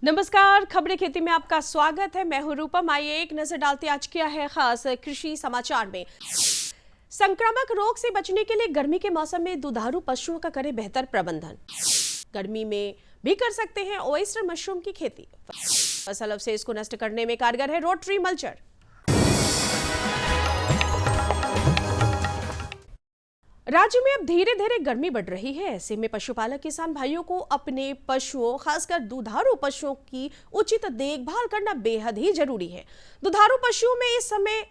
नमस्कार, खबरें खेती में आपका स्वागत है। मैं हूं रूपम। आइए एक नजर डालते आज क्या है खास कृषि समाचार में। संक्रामक रोग से बचने के लिए गर्मी के मौसम में दुधारू पशुओं का करें बेहतर प्रबंधन। गर्मी में भी कर सकते हैं ओयस्टर मशरूम की खेती। फसल अवशेष को नष्ट करने में कारगर है रोटरी मल्चर। राज्य में अब धीरे धीरे गर्मी बढ़ रही है। ऐसे में पशुपालक किसान भाइयों को अपने पशुओं, खासकर दुधारू पशुओं की उचित देखभाल करना बेहद ही जरूरी है। दुधारू पशुओं में इस समय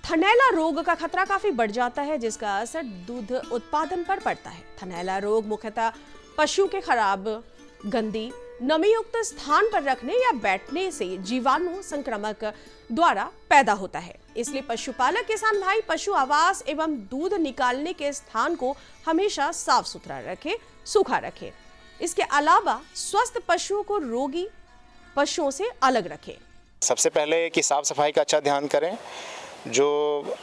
थनैला रोग का खतरा काफी बढ़ जाता है, जिसका असर दूध उत्पादन पर पड़ता है। थनैला रोग मुख्यतः पशु के खराब, गंदी, नमीयुक्त स्थान पर रखने या बैठने से जीवाणु संक्रमक द्वारा पैदा होता है। इसलिए पशुपालक किसान भाई पशु आवास एवं दूध निकालने के स्थान को हमेशा साफ सुथरा रखें, सूखा रखें। इसके अलावा स्वस्थ पशुओं को रोगी पशुओं से अलग रखें। सबसे पहले कि साफ सफाई का अच्छा ध्यान करें। जो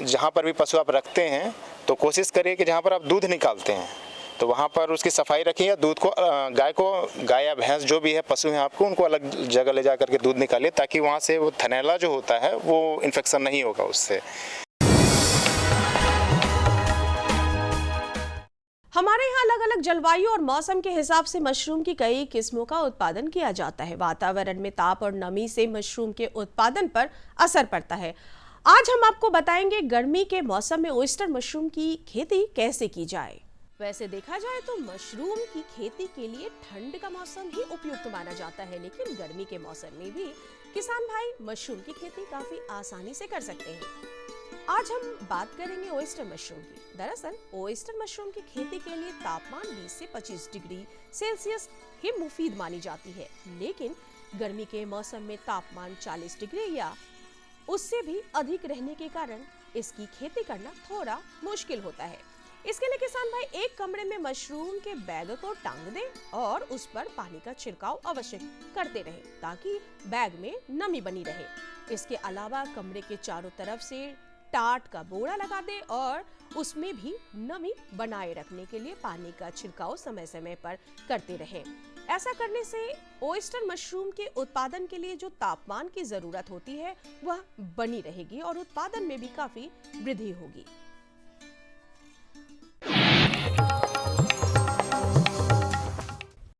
जहाँ पर भी पशु आप रखते हैं तो कोशिश करिए कि जहाँ पर आप दूध निकालते हैं तो वहाँ पर उसकी सफाई रखिए। या दूध को गाय या भैंस जो भी है पशु हैं आपको, उनको अलग जगह ले जा करके दूध निकालिए, ताकि वहाँ से वो थनैला जो होता है वो इन्फेक्शन नहीं होगा उससे। हमारे यहाँ अलग अलग जलवायु और मौसम के हिसाब से मशरूम की कई किस्मों का उत्पादन किया जाता है। वातावरण में ताप और नमी से मशरूम के उत्पादन पर असर पड़ता है। आज हम आपको बताएंगे गर्मी के मौसम में ओयस्टर मशरूम की खेती कैसे की जाए। वैसे देखा जाए तो मशरूम की खेती के लिए ठंड का मौसम ही उपयुक्त माना जाता है, लेकिन गर्मी के मौसम में भी किसान भाई मशरूम की खेती काफी आसानी से कर सकते हैं। आज हम बात करेंगे ओयस्टर मशरूम की। दरअसल ओयस्टर मशरूम की खेती के लिए तापमान 20 से 25 डिग्री सेल्सियस ही मुफीद मानी जाती है, लेकिन गर्मी के मौसम में तापमान 40 डिग्री या उससे भी अधिक रहने के कारण इसकी खेती करना थोड़ा मुश्किल होता है। इसके लिए किसान भाई एक कमरे में मशरूम के बैग को टांग दें और उस पर पानी का छिड़काव अवश्य करते रहें, ताकि बैग में नमी बनी रहे। इसके अलावा कमरे के चारों तरफ से टाट का बोरा लगा दें और उसमें भी नमी बनाए रखने के लिए पानी का छिड़काव समय समय पर करते रहें। ऐसा करने से ओयस्टर मशरूम के उत्पादन के लिए जो तापमान की जरूरत होती है वह बनी रहेगी और उत्पादन में भी काफी वृद्धि होगी।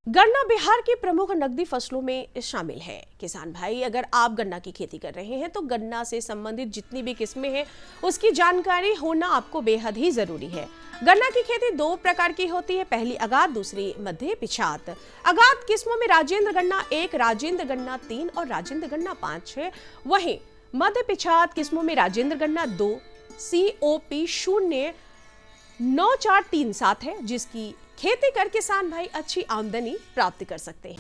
गन्ना बिहार की प्रमुख नकदी फसलों में शामिल है। किसान भाई, अगर आप गन्ना की खेती कर रहे हैं तो गन्ना से संबंधित जितनी भी किस्में हैं उसकी जानकारी होना आपको बेहद ही जरूरी है। गन्ना की खेती दो प्रकार की होती है, पहली अगात, दूसरी मध्य पिछात। अगात किस्मों में राजेंद्र गन्ना 1, राजेंद्र गन्ना 3 और राजेंद्र गन्ना 5 है। वहीं मध्य पिछात किस्मों में राजेंद्र गन्ना 2, COP 09437 है, जिसकी खेती कर किसान भाई अच्छी आमदनी प्राप्त कर सकते हैं।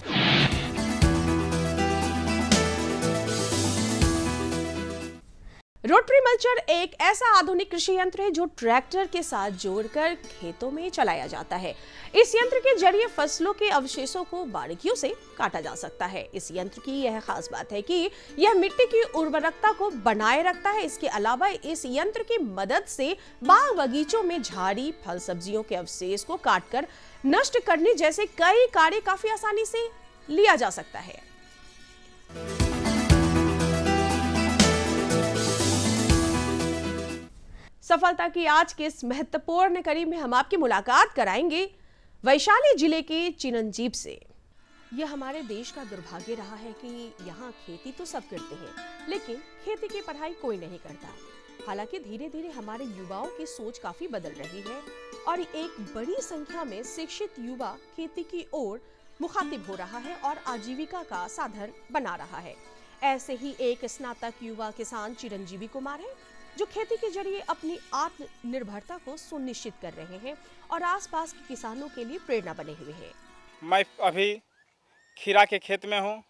रोटरी मल्चर एक ऐसा आधुनिक कृषि यंत्र है जो ट्रैक्टर के साथ जोड़कर खेतों में चलाया जाता है। इस यंत्र के जरिए फसलों के अवशेषों को बारीकियों से काटा जा सकता है। इस यंत्र की यह खास बात है कि यह मिट्टी की उर्वरकता को बनाए रखता है। इसके अलावा इस यंत्र की मदद से बाग बगीचों में झाड़ी, फल, सब्जियों के अवशेष को काटकर नष्ट करने जैसे कई कार्य काफी आसानी से लिया जा सकता है। सफलता की आज के इस महत्वपूर्ण कड़ी में हम आपकी मुलाकात कराएंगे वैशाली जिले के चिरंजीव से। यह हमारे देश का दुर्भाग्य रहा है कि यहाँ खेती तो सब करते हैं, लेकिन खेती की पढ़ाई कोई नहीं करता। हालांकि धीरे धीरे हमारे युवाओं की सोच काफी बदल रही है और एक बड़ी संख्या में शिक्षित युवा खेती की ओर मुखातिब हो रहा है और आजीविका का साधन बना रहा है। ऐसे ही एक स्नातक युवा किसान चिरंजीवी कुमार है, जो खेती के जरिए अपनी आत्मनिर्भरता को सुनिश्चित कर रहे हैं और आसपास के किसानों के लिए प्रेरणा बने हुए हैं। मैं अभी खीरा के खेत में हूँ।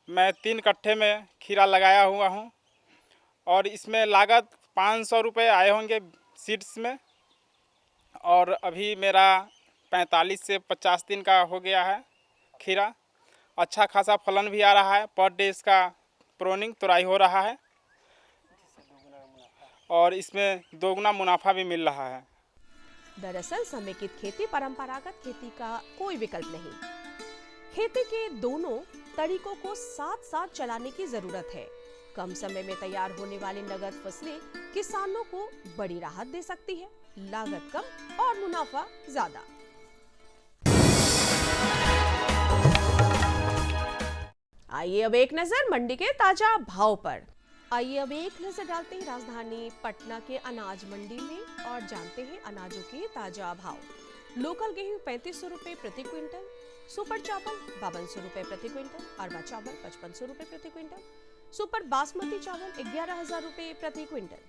मैं 3 कट्ठे में खीरा लगाया हुआ हूँ और इसमें लागत 500 रुपये आए होंगे सीड्स में, और अभी मेरा 45 से 50 दिन का हो गया है खीरा। अच्छा खासा फलन भी आ रहा है। पर डे इसका प्रोनिंग तुराई हो रहा है और इसमें दोगुना मुनाफा भी मिल रहा है। दरअसल समेकित खेती परंपरागत खेती का कोई विकल्प नहीं। खेती के दोनों तरीकों को साथ साथ चलाने की जरूरत है। कम समय में तैयार होने वाली नगद फसलें किसानों को बड़ी राहत दे सकती है, लागत कम और मुनाफा ज्यादा। आइए अब एक नजर मंडी के ताजा भाव पर। आइए अब एक नजर डालते हैं राजधानी पटना के अनाज मंडी में और जानते हैं अनाजों के ताजा भाव। लोकल गेहूं 3500 रुपए प्रति क्विंटल, सुपर चावल 5200 रुपए प्रति क्विंटल, अरबा चावल 5500 रुपए प्रति क्विंटल, सुपर बासमती चावल 11000 रुपए प्रति क्विंटल।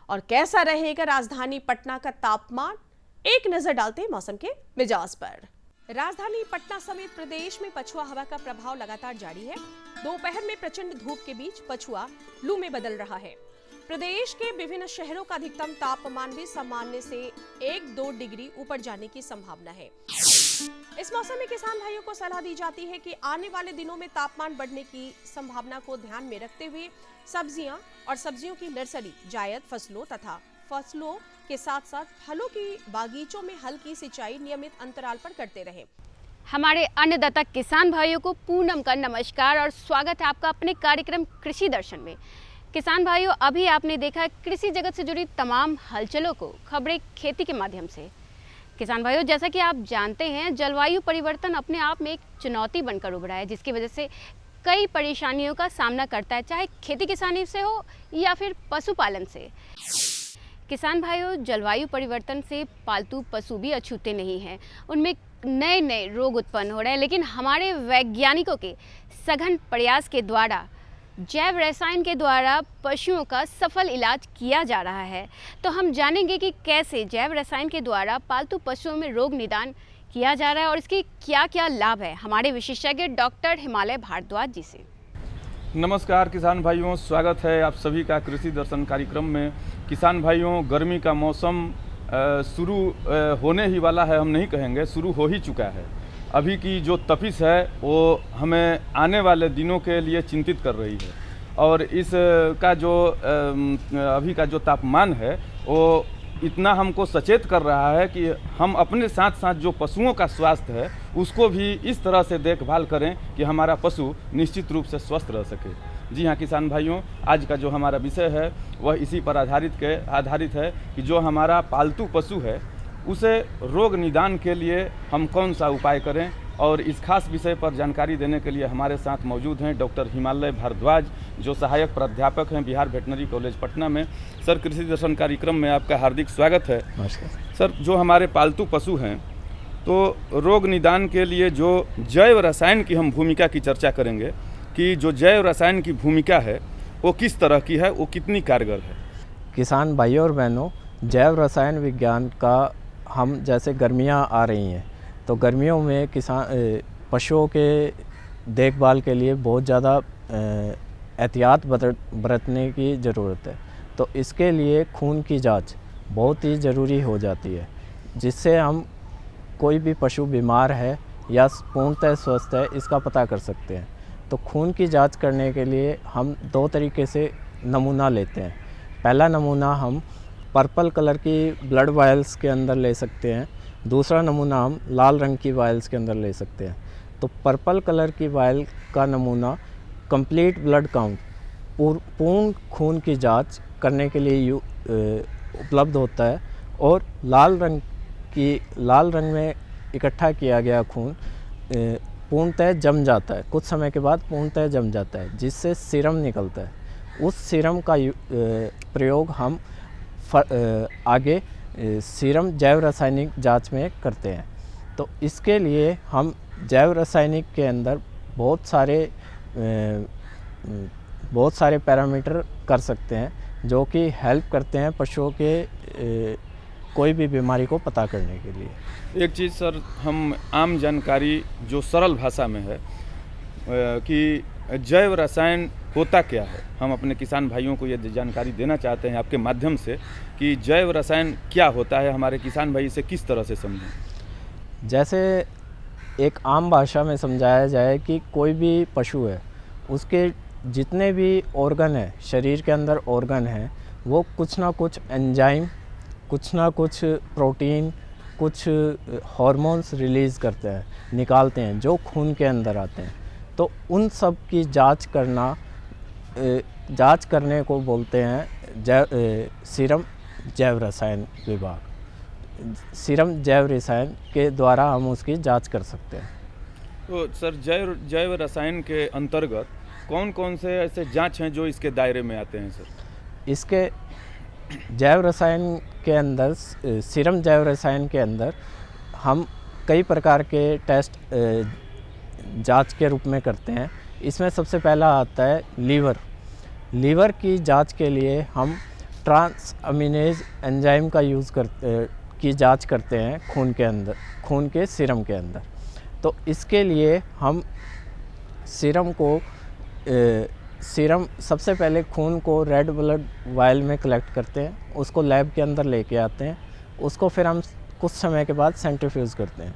और कैसा रहेगा राजधानी पटना का तापमान, एक नजर डालते हैं मौसम के मिजाज पर। राजधानी पटना समेत प्रदेश में पछुआ हवा का प्रभाव लगातार जारी है। दोपहर में प्रचंड धूप के बीच पछुआ लू में बदल रहा है। प्रदेश के विभिन्न शहरों का अधिकतम तापमान भी सामान्य से 1-2 डिग्री ऊपर जाने की संभावना है। इस मौसम में किसान भाइयों को सलाह दी जाती है कि आने वाले दिनों में तापमान बढ़ने की संभावना को ध्यान में रखते हुए सब्जियां और सब्जियों की नर्सरी, जायद फसलों तथा फसलों के साथ साथ फलों की बागीचों में हल्की सिंचाई नियमित अंतराल पर करते रहें। हमारे अन्नदाता किसान भाइयों को पूनम का नमस्कार और स्वागत है आपका अपने कार्यक्रम कृषि दर्शन में। किसान भाइयों, अभी आपने देखा कृषि जगत से जुड़ी तमाम हलचलों को खबरें खेती के माध्यम से। किसान भाइयों, जैसा कि आप जानते हैं, जलवायु परिवर्तन अपने आप में एक चुनौती बनकर उभरा है, जिसकी वजह से कई परेशानियों का सामना करता है, चाहे खेती किसानी से हो या फिर पशुपालन से। किसान भाइयों, जलवायु परिवर्तन से पालतू पशु भी अछूते नहीं हैं, उनमें नए नए रोग उत्पन्न हो रहे हैं, लेकिन हमारे वैज्ञानिकों के सघन प्रयास के द्वारा जैव रसायन के द्वारा पशुओं का सफल इलाज किया जा रहा है। तो हम जानेंगे कि कैसे जैव रसायन के द्वारा पालतू पशुओं में रोग निदान किया जा रहा है और इसके क्या क्या लाभ है, हमारे विशेषज्ञ डॉक्टर हिमालय भारद्वाज जी से। नमस्कार किसान भाइयों, स्वागत है आप सभी का कृषि दर्शन कार्यक्रम में। किसान भाइयों, गर्मी का मौसम शुरू होने ही वाला है, हम नहीं कहेंगे, शुरू हो ही चुका है। अभी की जो तपिश है वो हमें आने वाले दिनों के लिए चिंतित कर रही है और इस का जो अभी का जो तापमान है वो इतना हमको सचेत कर रहा है कि हम अपने साथ साथ जो पशुओं का स्वास्थ्य है उसको भी इस तरह से देखभाल करें कि हमारा पशु निश्चित रूप से स्वस्थ रह सके। जी हाँ किसान भाइयों, आज का जो हमारा विषय है वह इसी पर आधारित है कि जो हमारा पालतू पशु है उसे रोग निदान के लिए हम कौन सा उपाय करें। और इस खास विषय पर जानकारी देने के लिए हमारे साथ मौजूद हैं डॉक्टर हिमालय भारद्वाज, जो सहायक प्राध्यापक हैं बिहार वेटनरी कॉलेज पटना में। सर, कृषि दर्शन कार्यक्रम में आपका हार्दिक स्वागत है। नमस्कार सर, जो हमारे पालतू पशु हैं तो रोग निदान के लिए जो जैव रसायन की हम भूमिका की चर्चा करेंगे कि जो जैव रसायन की भूमिका है वो किस तरह की है, वो कितनी कारगर है। किसान भाइयों और बहनों, जैव रसायन विज्ञान का हम जैसे गर्मियां आ रही हैं तो गर्मियों में पशुओं के देखभाल के लिए बहुत ज़्यादा एहतियात बरतने की ज़रूरत है। तो इसके लिए खून की जांच बहुत ही ज़रूरी हो जाती है, जिससे हम कोई भी पशु बीमार है या पूर्णतः स्वस्थ है इसका पता कर सकते हैं। तो खून की जांच करने के लिए हम 2 तरीके से नमूना लेते हैं। पहला नमूना हम पर्पल कलर की ब्लड वायल्स के अंदर ले सकते हैं, दूसरा नमूना हम लाल रंग की वायल्स के अंदर ले सकते हैं। तो पर्पल कलर की वायल का नमूना कंप्लीट ब्लड काउंट, पूर्ण खून की जांच करने के लिए उपलब्ध होता है, और लाल रंग में इकट्ठा किया गया खून पूर्णतः जम जाता है, कुछ समय के बाद पूर्णतः जम जाता है, जिससे सीरम निकलता है। उस सीरम का प्रयोग हम आगे सीरम जैव रासायनिक जांच में करते हैं। तो इसके लिए हम जैव रासायनिक के अंदर बहुत सारे पैरामीटर कर सकते हैं जो कि हेल्प करते हैं पशुओं के कोई भी बीमारी को पता करने के लिए। एक चीज़ सर, हम आम जानकारी जो सरल भाषा में है कि जैव रसायन होता क्या है, हम अपने किसान भाइयों को ये जानकारी देना चाहते हैं आपके माध्यम से कि जैव रसायन क्या होता है, हमारे किसान भाई इसे किस तरह से समझें। जैसे एक आम भाषा में समझाया जाए कि कोई भी पशु है उसके जितने भी ऑर्गन हैं, शरीर के अंदर ऑर्गन हैं, वो कुछ ना कुछ एंजाइम, कुछ ना कुछ प्रोटीन, कुछ हार्मोन्स रिलीज़ करते हैं, निकालते हैं, जो खून के अंदर आते हैं। तो उन सब की जांच करने को बोलते हैं सीरम जैव रसायन विभाग। सीरम जैव रसायन के द्वारा हम उसकी जांच कर सकते हैं। तो सर, जैव रसायन के अंतर्गत कौन कौन से ऐसे जांच हैं जो इसके दायरे में आते हैं सर? इसके जैव रसायन के अंदर, सीरम जैव रसायन के अंदर हम कई प्रकार के टेस्ट जांच के रूप में करते हैं। इसमें सबसे पहला आता है लीवर की जांच के लिए हम ट्रांस अमीनेज एंजाइम का की जांच करते हैं खून के सीरम के अंदर। तो इसके लिए हम सीरम सबसे पहले खून को रेड ब्लड वायल में कलेक्ट करते हैं, उसको लैब के अंदर लेके आते हैं, उसको फिर हम कुछ समय के बाद सेंट्रीफ्यूज करते हैं।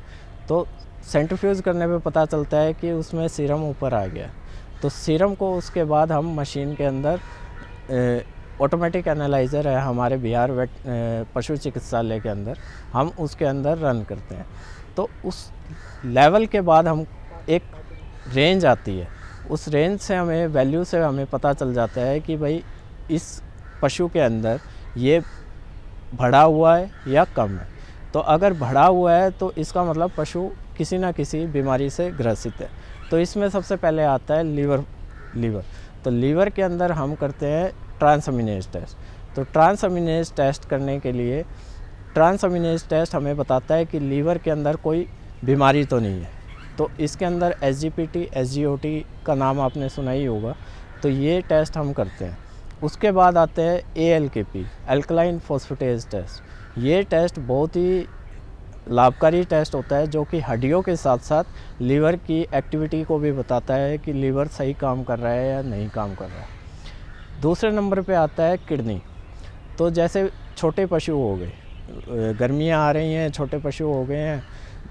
तो सेंट्रीफ्यूज करने पे पता चलता है कि उसमें सीरम ऊपर आ गया। तो सीरम को उसके बाद हम मशीन के अंदर ऑटोमेटिक एनालाइज़र है हमारे बिहार पशु चिकित्सालय के अंदर, हम उसके अंदर रन करते हैं। तो उस लेवल के बाद हम एक रेंज आती है, उस रेंज से हमें वैल्यू से हमें पता चल जाता है कि भाई इस पशु के अंदर ये बढ़ा हुआ है या कम है। तो अगर बढ़ा हुआ है तो इसका मतलब पशु किसी ना किसी बीमारी से ग्रसित है। तो इसमें सबसे पहले आता है लीवर। तो लीवर के अंदर हम करते हैं ट्रांसअमीनेज टेस्ट। तो ट्रांसअमीनेज टेस्ट करने के लिए ट्रांसअमीनेज टेस्ट हमें बताता है कि लीवर के अंदर कोई बीमारी तो नहीं है। तो इसके अंदर SGPT, SGOT का नाम आपने सुना ही होगा। तो ये टेस्ट हम करते हैं। उसके बाद आते हैं ALKP, अल्कलाइन फॉस्फेटेज टेस्ट। ये टेस्ट बहुत ही लाभकारी टेस्ट होता है, जो कि हड्डियों के साथ साथ लीवर की एक्टिविटी को भी बताता है कि लीवर सही काम कर रहा है या नहीं काम कर रहा है। दूसरे नंबर पे आता है किडनी। तो जैसे छोटे पशु हो गए, गर्मियाँ आ रही हैं, छोटे पशु हो गए हैं,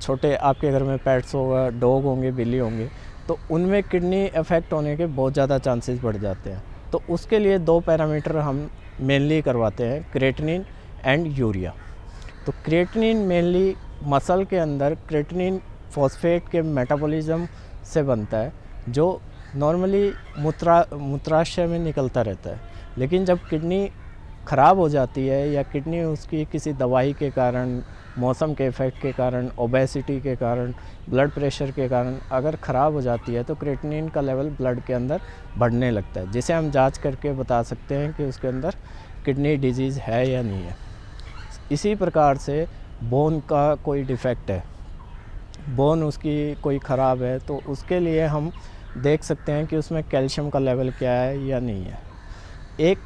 छोटे आपके घर में पेट्स होगा, डॉग होंगे, बिल्ली होंगे, तो उनमें किडनी अफेक्ट होने के बहुत ज़्यादा चांसेस बढ़ जाते हैं। तो उसके लिए 2 पैरामीटर हम मेनली करवाते हैं, क्रिएटिनिन एंड यूरिया। तो क्रिएटिनिन मेनली मसल के अंदर क्रिएटिनिन फॉस्फेट के मेटाबॉलिज्म से बनता है, जो नॉर्मली मूत्राशय में निकलता रहता है। लेकिन जब किडनी ख़राब हो जाती है या किडनी उसकी किसी दवाई के कारण, मौसम के इफ़ेक्ट के कारण, ओबेसिटी के कारण, ब्लड प्रेशर के कारण अगर ख़राब हो जाती है तो क्रिएटिनिन का लेवल ब्लड के अंदर बढ़ने लगता है, जिसे हम जांच करके बता सकते हैं कि उसके अंदर किडनी डिजीज़ है या नहीं है। इसी प्रकार से बोन का कोई डिफेक्ट है, बोन उसकी कोई ख़राब है, तो उसके लिए हम देख सकते हैं कि उसमें कैल्शियम का लेवल क्या है या नहीं है। एक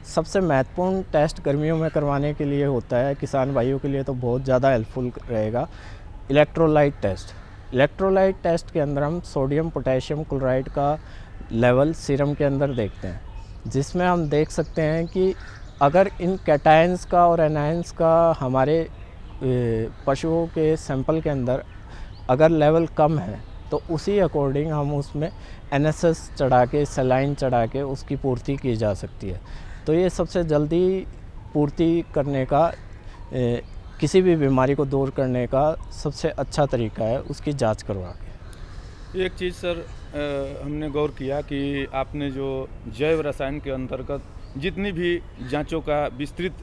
सबसे महत्वपूर्ण टेस्ट गर्मियों में करवाने के लिए होता है, किसान भाइयों के लिए तो बहुत ज़्यादा हेल्पफुल रहेगा, इलेक्ट्रोलाइट टेस्ट। इलेक्ट्रोलाइट टेस्ट के अंदर हम सोडियम पोटेशियम क्लोराइड का लेवल सीरम के अंदर देखते हैं, जिसमें हम देख सकते हैं कि अगर इन कैटायंस का और एनायंस का हमारे पशुओं के सैंपल के अंदर अगर लेवल कम है तो उसी अकॉर्डिंग हम उसमें NSS चढ़ा के, सलाइन चढ़ा के उसकी पूर्ति की जा सकती है। तो ये सबसे जल्दी पूर्ति करने का, किसी भी बीमारी को दूर करने का सबसे अच्छा तरीका है, उसकी जांच करवा के। एक चीज़ सर, हमने गौर किया कि आपने जो जैव रसायन के अंतर्गत जितनी भी जांचों का विस्तृत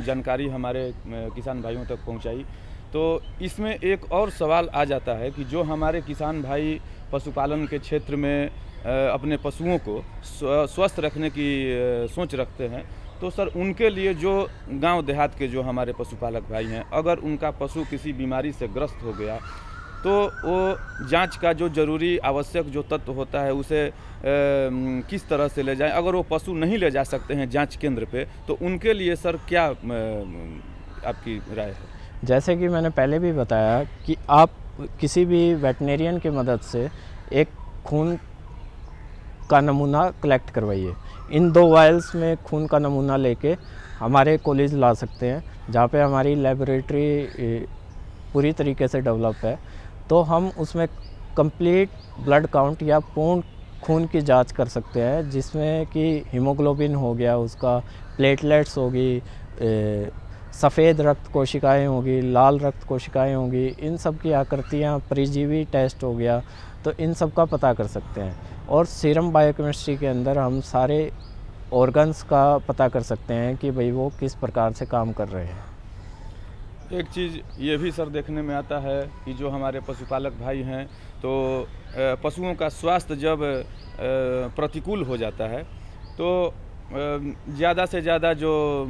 जानकारी हमारे किसान भाइयों तक पहुंचाई, तो इसमें एक और सवाल आ जाता है कि जो हमारे किसान भाई पशुपालन के क्षेत्र में अपने पशुओं को स्वस्थ रखने की सोच रखते हैं, तो सर उनके लिए जो गांव देहात के जो हमारे पशुपालक भाई हैं, अगर उनका पशु किसी बीमारी से ग्रस्त हो गया तो वो जांच का जो ज़रूरी आवश्यक जो तत्व होता है उसे किस तरह से ले जाएं। अगर वो पशु नहीं ले जा सकते हैं जांच केंद्र पे, तो उनके लिए सर क्या आपकी राय है? जैसे कि मैंने पहले भी बताया कि आप किसी भी वेटनेरियन की मदद से एक खून का नमूना कलेक्ट करवाइए। इन 2 वायल्स में खून का नमूना लेके हमारे कॉलेज ला सकते हैं, जहाँ पे हमारी लेबोरेटरी पूरी तरीके से डेवलप है। तो हम उसमें कंप्लीट ब्लड काउंट या पूर्ण खून की जांच कर सकते हैं, जिसमें कि हीमोग्लोबिन हो गया, उसका प्लेटलेट्स होगी, सफ़ेद रक्त कोशिकाएं होगी, लाल रक्त कोशिकाएं होगी, इन सब की आकृतियाँ, परिजीवी टेस्ट हो गया, तो इन सब का पता कर सकते हैं। और सीरम बायोकेमिस्ट्री के अंदर हम सारे ऑर्गन्स का पता कर सकते हैं कि भाई वो किस प्रकार से काम कर रहे हैं। एक चीज़ ये भी सर देखने में आता है कि जो हमारे पशुपालक भाई हैं, तो पशुओं का स्वास्थ्य जब प्रतिकूल हो जाता है तो ज़्यादा से ज़्यादा जो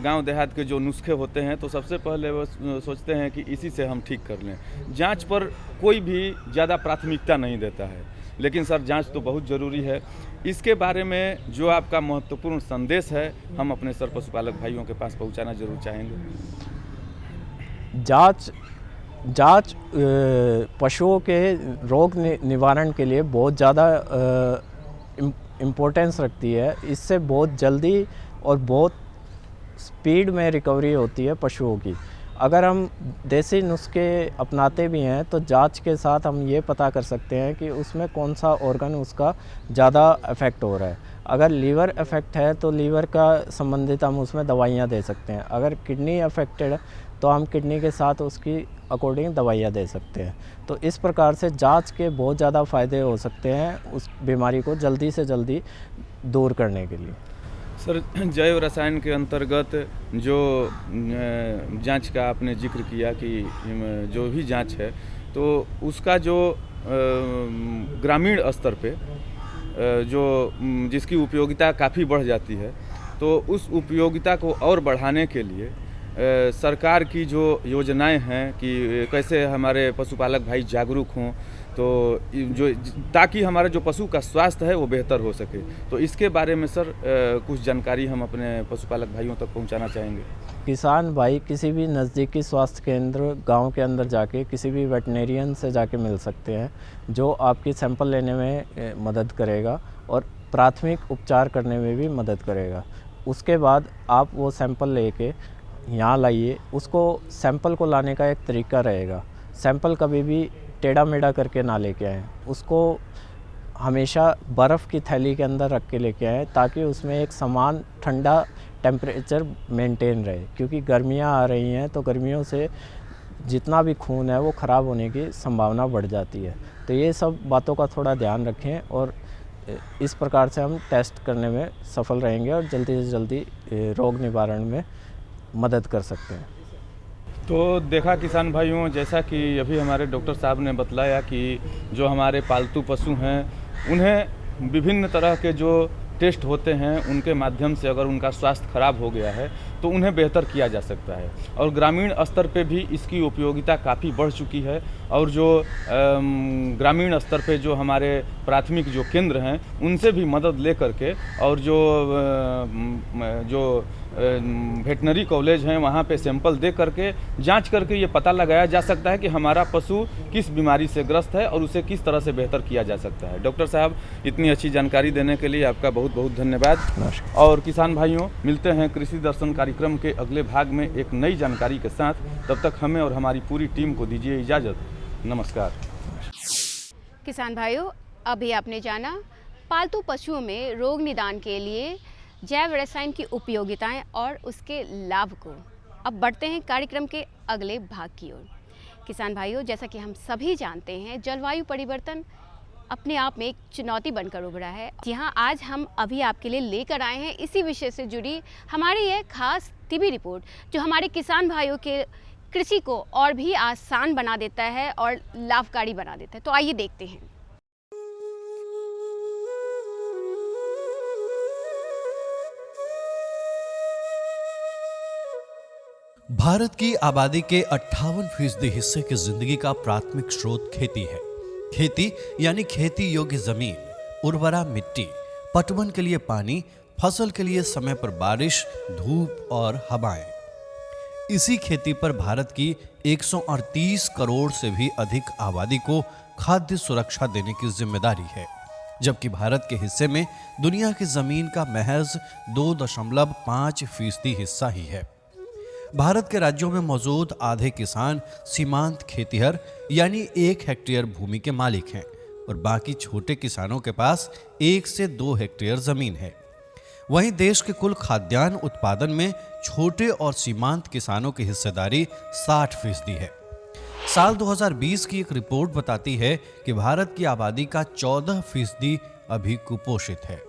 गांव देहात के जो नुस्खे होते हैं, तो सबसे पहले वो सोचते हैं कि इसी से हम ठीक कर लें। जांच पर कोई भी ज़्यादा प्राथमिकता नहीं देता है, लेकिन सर जांच तो बहुत ज़रूरी है। इसके बारे में जो आपका महत्वपूर्ण संदेश है, हम अपने सर पशुपालक भाइयों के पास पहुंचाना जरूर चाहेंगे। जांच पशुओं के रोग निवारण के लिए बहुत ज़्यादा इम्पोर्टेंस रखती है। इससे बहुत जल्दी और बहुत स्पीड में रिकवरी होती है पशुओं की। अगर हम देसी नुस्खे अपनाते भी हैं तो जांच के साथ हम ये पता कर सकते हैं कि उसमें कौन सा ऑर्गन उसका ज़्यादा अफेक्ट हो रहा है। अगर लीवर अफेक्ट है तो लीवर का संबंधित हम उसमें दवाइयाँ दे सकते हैं। अगर किडनी अफेक्टेड है तो हम किडनी के साथ उसकी अकॉर्डिंग दवाइयाँ दे सकते हैं। तो इस प्रकार से जांच के बहुत ज़्यादा फ़ायदे हो सकते हैं उस बीमारी को जल्दी से जल्दी दूर करने के लिए। सर, जैव रसायन के अंतर्गत जो जांच का आपने जिक्र किया कि जो भी जांच है, तो उसका जो ग्रामीण स्तर पे जो जिसकी उपयोगिता काफ़ी बढ़ जाती है, तो उस उपयोगिता को और बढ़ाने के लिए सरकार की जो योजनाएं हैं कि कैसे हमारे पशुपालक भाई जागरूक हों, तो जो ताकि हमारा जो पशु का स्वास्थ्य है वो बेहतर हो सके, तो इसके बारे में सर कुछ जानकारी हम अपने पशुपालक भाइयों तक पहुंचाना चाहेंगे। किसान भाई किसी भी नज़दीकी स्वास्थ्य केंद्र गांव के अंदर जाके किसी भी वेटनेरियन से जाके मिल सकते हैं, जो आपकी सैंपल लेने में मदद करेगा और प्राथमिक उपचार करने में भी मदद करेगा। उसके बाद आप वो सैंपल लेके यहाँ लाइए। उसको सैंपल को लाने का एक तरीका रहेगा, सैंपल कभी भी टेढ़ा मेढ़ा करके ना लेके आएँ। उसको हमेशा बर्फ़ की थैली के अंदर रख के लेके आएँ, ताकि उसमें एक समान ठंडा टेम्परेचर मेंटेन रहे, क्योंकि गर्मियाँ आ रही हैं तो गर्मियों से जितना भी खून है वो ख़राब होने की संभावना बढ़ जाती है। तो ये सब बातों का थोड़ा ध्यान रखें और इस प्रकार से हम टेस्ट करने में सफल रहेंगे और जल्दी से जल्दी रोग निवारण में मदद कर सकते हैं। तो देखा किसान भाइयों, जैसा कि अभी हमारे डॉक्टर साहब ने बतलाया कि जो हमारे पालतू पशु हैं उन्हें विभिन्न तरह के जो टेस्ट होते हैं उनके माध्यम से अगर उनका स्वास्थ्य खराब हो गया है तो उन्हें बेहतर किया जा सकता है। और ग्रामीण स्तर पे भी इसकी उपयोगिता काफ़ी बढ़ चुकी है। और जो ग्रामीण स्तर पे जो हमारे प्राथमिक जो केंद्र हैं उनसे भी मदद ले करके, और जो वेटनरी कॉलेज हैं वहाँ पे सैंपल दे करके जांच करके ये पता लगाया जा सकता है कि हमारा पशु किस बीमारी से ग्रस्त है और उसे किस तरह से बेहतर किया जा सकता है। डॉक्टर साहब, इतनी अच्छी जानकारी देने के लिए आपका बहुत बहुत धन्यवाद। और किसान भाइयों, मिलते हैं कृषि दर्शन कार्यक्रम के अगले भाग में एक नई जानकारी के साथ। तब तक हमें और हमारी पूरी टीम को दीजिए इजाज़त। नमस्कार। किसान भाइयों, अभी आपने जाना पालतू पशुओं में रोग निदान के लिए जैव रसायन की उपयोगिताएं और उसके लाभ को। अब बढ़ते हैं कार्यक्रम के अगले भाग की ओर। किसान भाइयों, जैसा कि हम सभी जानते हैं, जलवायु परिवर्तन अपने आप में एक चुनौती बनकर उभरा है। यहाँ आज हम अभी आपके लिए लेकर आए हैं इसी विषय से जुड़ी हमारी यह खास टीवी रिपोर्ट, जो हमारे किसान भाइयों के कृषि को और भी आसान बना देता है और लाभकारी बना देता है। तो आइए देखते हैं। भारत की आबादी के 58% हिस्से की जिंदगी का प्राथमिक स्रोत खेती है। खेती यानी खेती योग्य जमीन, उर्वरा मिट्टी, पटवन के लिए पानी, फसल के लिए समय पर बारिश, धूप और हवाएं। इसी खेती पर भारत की 138 करोड़ से भी अधिक आबादी को खाद्य सुरक्षा देने की जिम्मेदारी है, जबकि भारत के हिस्से में दुनिया की जमीन का महज 2.5% हिस्सा ही है। भारत के राज्यों में मौजूद आधे किसान सीमांत खेतिहर यानी 1 हेक्टेयर भूमि के मालिक हैं, और बाकी छोटे किसानों के पास 1 से 2 हेक्टेयर जमीन है। वहीं देश के कुल खाद्यान्न उत्पादन में छोटे और सीमांत किसानों की हिस्सेदारी 60% है। साल 2020 की एक रिपोर्ट बताती है कि भारत की आबादी का 14% अभी कुपोषित है।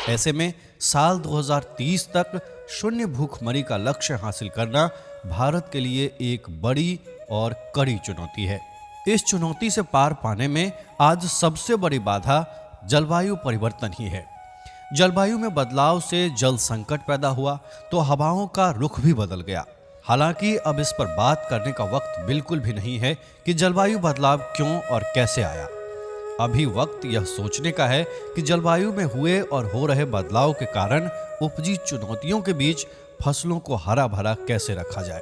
ऐसे में साल 2030 तक शून्य भूखमरी का लक्ष्य हासिल करना भारत के लिए एक बड़ी और कड़ी चुनौती है। इस चुनौती से पार पाने में आज सबसे बड़ी बाधा जलवायु परिवर्तन ही है। जलवायु में बदलाव से जल संकट पैदा हुआ तो हवाओं का रुख भी बदल गया। हालांकि अब इस पर बात करने का वक्त बिल्कुल भी नहीं है कि जलवायु बदलाव क्यों और कैसे आया। अभी वक्त यह सोचने का है कि जलवायु में हुए और हो रहे बदलाव के कारण उपजी चुनौतियों के बीच फसलों को हरा भरा कैसे रखा जाए।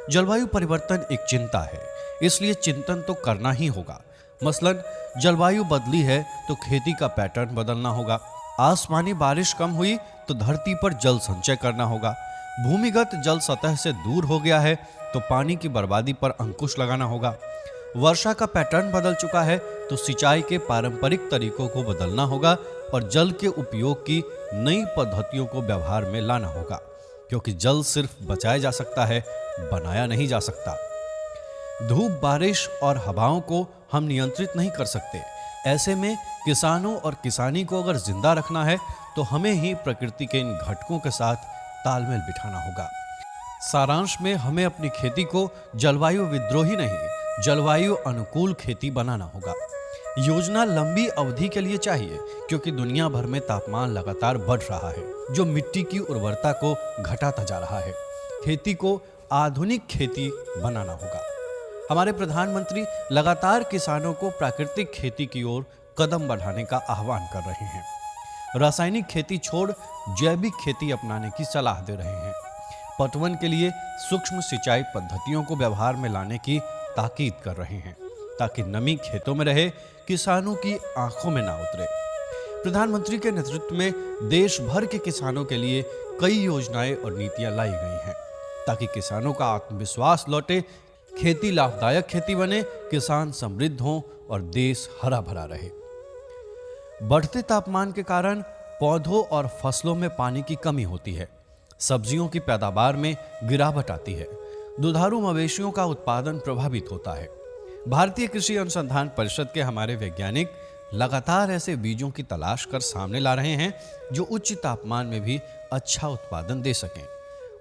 जलवायु परिवर्तन एक चिंता है, इसलिए चिंतन तो करना ही होगा। मसलन जलवायु बदली है तो खेती का पैटर्न बदलना होगा। आसमानी बारिश कम हुई तो धरती पर जल संचय करना होगा। भूमिगत जल सतह से दूर हो गया है तो पानी की बर्बादी पर अंकुश लगाना होगा। वर्षा का पैटर्न बदल चुका है तो सिंचाई के पारंपरिक तरीकों को बदलना होगा और जल के उपयोग की नई पद्धतियों को व्यवहार में लाना होगा, क्योंकि जल सिर्फ बचाया जा सकता है, बनाया नहीं जा सकता। धूप, बारिश और हवाओं को हम नियंत्रित नहीं कर सकते। ऐसे में किसानों और किसानी को अगर जिंदा रखना है तो हमें ही प्रकृति के इन घटकों के साथ तालमेल बिठाना होगा। सारांश में हमें अपनी खेती को जलवायु विद्रोही नहीं, जलवायु अनुकूल खेती बनाना होगा। योजना लंबी अवधि के लिए चाहिए, क्योंकि दुनिया भर में तापमान लगातार बढ़ रहा है, जो मिट्टी की उर्वरता को घटाता जा रहा है। खेती को आधुनिक खेती बनाना होगा। हमारे प्रधानमंत्री लगातार किसानों को प्राकृतिक खेती की ओर कदम बढ़ाने का आह्वान कर रहे हैं। रासायनिक खेती छोड़ जैविक खेती अपनाने की सलाह दे रहे हैं। पटवन के लिए सूक्ष्म सिंचाई पद्धतियों को व्यवहार में लाने की ताकीद कर रहे हैं, ताकि नमी खेतों में रहे, किसानों की आंखों में ना उतरे। प्रधानमंत्री के नेतृत्व में देश भर के किसानों के लिए कई योजनाएं और नीतियां लाई गई हैं, ताकि किसानों का आत्मविश्वास लौटे, खेती लाभदायक खेती बने, किसान समृद्ध हों और देश हरा भरा रहे। बढ़ते तापमान के कारण पौधों और फसलों में पानी की कमी होती है। सब्जियों की पैदावार में गिरावट आती है। दुधारू मवेशियों का उत्पादन प्रभावित होता है। भारतीय कृषि अनुसंधान परिषद के हमारे वैज्ञानिक लगातार ऐसे बीजों की तलाश कर सामने ला रहे हैं जो उच्च तापमान में भी अच्छा उत्पादन दे सकें।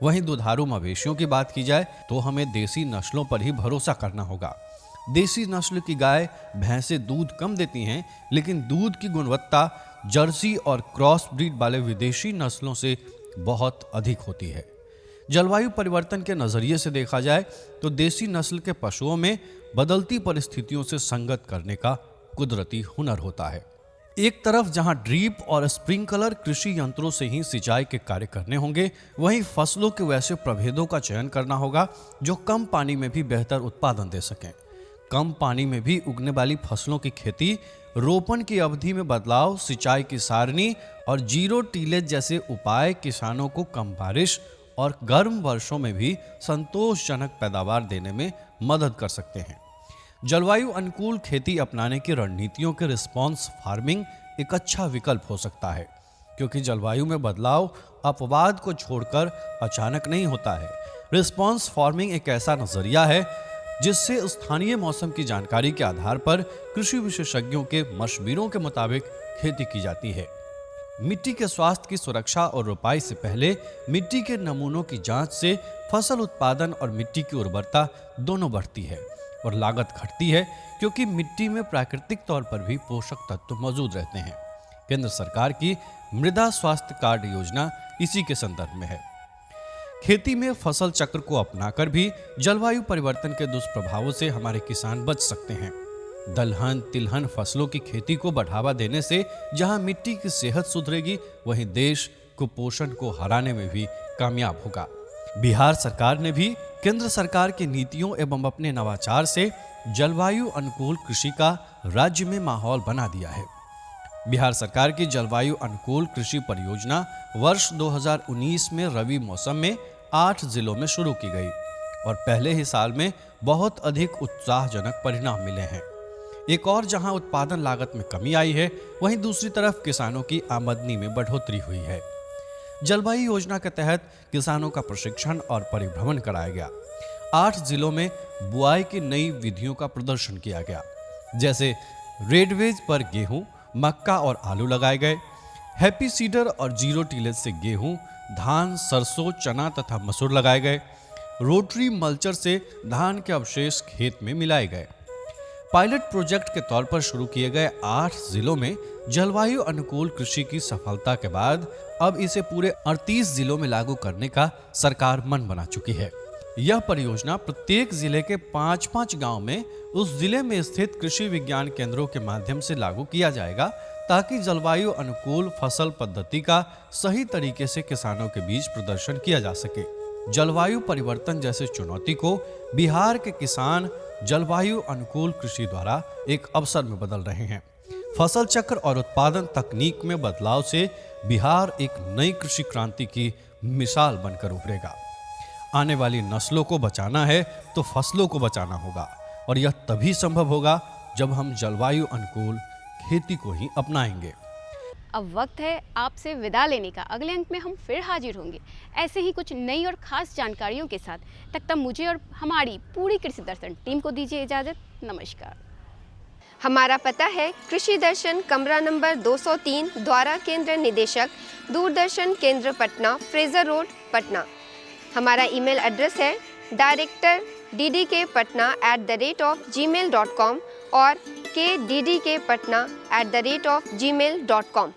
वहीं दुधारू मवेशियों की बात की जाए तो हमें देसी नस्लों पर ही भरोसा करना होगा। देसी नस्ल की गाय भैंसें दूध कम देती हैं, लेकिन दूध की गुणवत्ता जर्सी और क्रॉस ब्रीड वाले विदेशी नस्लों से बहुत अधिक होती है। जलवायु परिवर्तन के नजरिए से देखा जाए तो देसी नस्ल के पशुओं में बदलती परिस्थितियों से संगत करने का कुदरती हुनर होता है। एक तरफ जहां ड्रीप और स्प्रिंकलर कृषि यंत्रों से ही सिंचाई के कार्य करने होंगे, वहीं फसलों के वैसे प्रभेदों का चयन करना होगा जो कम पानी में भी बेहतर उत्पादन दे सकें। कम पानी में भी उगने वाली फसलों की खेती, रोपण की अवधि में बदलाव, सिंचाई की सारणी और जीरो टीलेज जैसे उपाय किसानों को कम बारिश और गर्म वर्षों में भी संतोषजनक पैदावार देने में मदद कर सकते हैं। जलवायु अनुकूल खेती अपनाने की रणनीतियों के रिस्पॉन्स फार्मिंग एक अच्छा विकल्प हो सकता है, क्योंकि जलवायु में बदलाव अपवाद को छोड़कर अचानक नहीं होता है। रिस्पॉन्स फार्मिंग एक ऐसा नजरिया है जिससे स्थानीय मौसम की जानकारी के आधार पर कृषि विशेषज्ञों के मशवरों के मुताबिक खेती की जाती है। मिट्टी के स्वास्थ्य की सुरक्षा और रोपाई से पहले मिट्टी के नमूनों की जांच से फसल उत्पादन और मिट्टी की उर्वरता दोनों बढ़ती है और लागत घटती है, क्योंकि मिट्टी में प्राकृतिक तौर पर भी पोषक तत्व मौजूद रहते हैं। केंद्र सरकार की मृदा स्वास्थ्य कार्ड योजना इसी के संदर्भ में है। खेती में फसल चक्र को अपनाकर भी जलवायु परिवर्तन के दुष्प्रभावों से हमारे किसान बच सकते हैं। दलहन, तिलहन फसलों की खेती को बढ़ावा देने से जहां मिट्टी की सेहत सुधरेगी, वहीं देश कुपोषण को हराने में भी कामयाब होगा। बिहार सरकार ने भी केंद्र सरकार की नीतियों एवं अपने नवाचार से जलवायु अनुकूल कृषि का राज्य में माहौल बना दिया है। बिहार सरकार की जलवायु अनुकूल कृषि परियोजना वर्ष 2019 में रबी मौसम में 8 जिलों में शुरू की गई और पहले ही साल में बहुत अधिक उत्साहजनक परिणाम मिले हैं। एक और जहां उत्पादन लागत में कमी आई है, वहीं दूसरी तरफ किसानों की आमदनी में बढ़ोतरी हुई है। जलवायु योजना के तहत किसानों का प्रशिक्षण और परिभ्रमण कराया गया। 8 जिलों में बुआई की नई विधियों का प्रदर्शन किया गया, जैसे रेडवेज पर गेहूं, मक्का और आलू लगाए गए। हैप्पी सीडर और जीरो टीलेज से गेहूं, धान, सरसों, चना तथा मसूर लगाए गए। रोटरी मल्चर से धान के अवशेष खेत में मिलाए गए। पायलट प्रोजेक्ट के तौर पर शुरू किए गए 8 जिलों में जलवायु अनुकूल कृषि की सफलता के बाद अब इसे पूरे 38 जिलों में लागू करने का सरकार मन बना चुकी है। यह परियोजना प्रत्येक जिले के 5-5 गांव में उस जिले में स्थित कृषि विज्ञान केंद्रों के माध्यम से लागू किया जाएगा, ताकि जलवायु अनुकूल फसल पद्धति का सही तरीके से किसानों के बीच प्रदर्शन किया जा सके। जलवायु परिवर्तन जैसे चुनौती को बिहार के किसान जलवायु अनुकूल कृषि द्वारा एक अवसर में बदल रहे हैं। फसल चक्र और उत्पादन तकनीक में बदलाव से बिहार एक नई कृषि क्रांति की मिसाल बनकर उभरेगा। आने वाली नस्लों को बचाना है तो फसलों को बचाना होगा, और यह तभी संभव होगा जब हम जलवायु अनुकूल खेती को ही अपनाएंगे। अब वक्त है आपसे विदा लेने का। अगले अंक में हम फिर हाजिर होंगे ऐसे ही कुछ नई और खास जानकारियों के साथ। तब तक मुझे और हमारी पूरी कृषि दर्शन टीम को दीजिए इजाज़त। नमस्कार। हमारा पता है कृषि दर्शन, कमरा नंबर 203, द्वारा केंद्र निदेशक, दूरदर्शन केंद्र पटना, फ्रेजर रोड, पटना। हमारा ईमेल एड्रेस है director@ddkpatna@gmail.com और kddkpatna@gmail.com।